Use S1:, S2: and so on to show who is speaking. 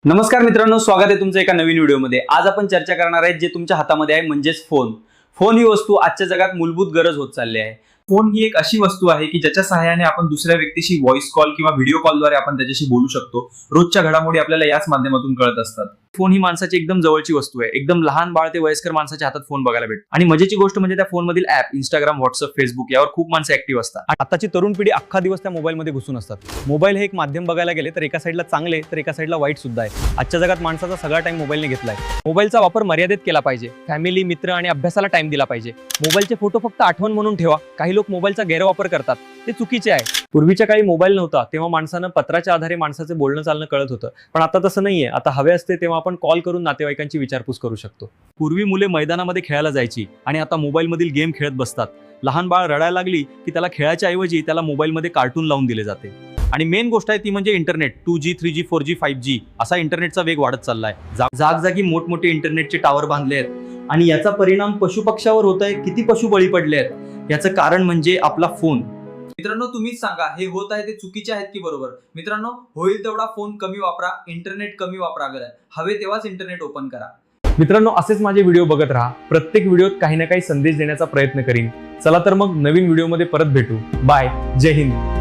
S1: नमस्कार मित्रांनो, स्वागत आहे तुमचं एका नवीन व्हिडिओमध्ये। आज आपण चर्चा करणार आहे जे तुमच्या हातामध्ये आहे म्हणजेच फोन। फोन ही वस्तू आजच्या जगात मूलभूत गरज होत चालली आहे। फोन ही एक अशी वस्तू आहे की ज्याच्या सहाय्याने आपण दुसऱ्या व्यक्तीशी व्हॉइस कॉल किंवा व्हिडिओ कॉलद्वारे आपण त्याच्याशी बोलू शकतो। रोजच्या घडामोडी आपल्याला याच माध्यमातून कळत असतात। फोन ही माणसाची एकदम जवळची वस्तू आहे। एकदम लहान बाळ ते वयस्कर माणसाच्या हातात फोन बघायला भेटतो। आणि मजेची गोष्ट म्हणजे त्या फोनमधील ॲप इंस्टाग्राम, व्हॉट्सअप, फेसबुक यावर खूप माणसं ऍक्टिव्ह असतात। आताची तरुण पिढी अख्खा दिवस त्या मोबाईलमध्ये घुसून असतात। मोबाईल हे एक माध्यम बघायला गेले तर एका साईडला चांगले तर एका साईडला वाईट सुद्धा आहे। आजच्या जगात माणसाचा सगळा टाइम मोबाईलने घेतलाय। मोबाईलचा वापर मर्यादित केला पाहिजे। फॅमिली, मित्र आणि अभ्यासाला टाइम दिला पाहिजे। मोबाईलचे फोटो फक्त आठवण म्हणून ठेवा। काही लोक मोबाईलचा गैरवापर करतात, ते चुकीचे आहे। पूर्वीच्या काळी मोबाईल नव्हता तेव्हा माणसानं पत्राच्या आधारे माणसाचे बोलणं चालणं कळत होतं, पण आता तसं नाहीये। आता हवे असते तेव्हा आपण कॉल करून नातेवाईकांची विचारपूस करू शकतो। पूर्वी मुले मैदानामध्ये खेळायला जायची आणि आता मोबाईलमधील गेम खेळत बसतात। लहान बाळ रडायला लागली की त्याला खेळायच्या ऐवजी त्याला मोबाईलमध्ये कार्टून लावून दिले जाते। आणि मेन गोष्ट आहे ती म्हणजे internet. 2G, 3G, 4G, 5G असा इंटरनेटचा वेग वाढत चाललाय। जागजागी मोठमोठे इंटरनेटचे टावर बांधले आहेत आणि याचा परिणाम पशुपक्ष्यावर होत आहे। किती पशु बळी पडले आहेत याचं कारण म्हणजे आपला फोन। मित्रांनो, तुम्हीच सांगा, हे होत आहे ते चुकीचे आहेत की बरोबर? मित्रांनो, होईल तेवढा फोन कमी वापरा, इंटरनेट कमी वापरा। हवे तेव्हाच इंटरनेट ओपन करा। मित्रांनो, असेच माझे व्हिडिओ बघत राहा। प्रत्येक व्हिडिओत काही ना काही संदेश देण्याचा प्रयत्न करीन। चला तर मग नवीन व्हिडिओमध्ये परत भेटू। बाय, जय हिंद।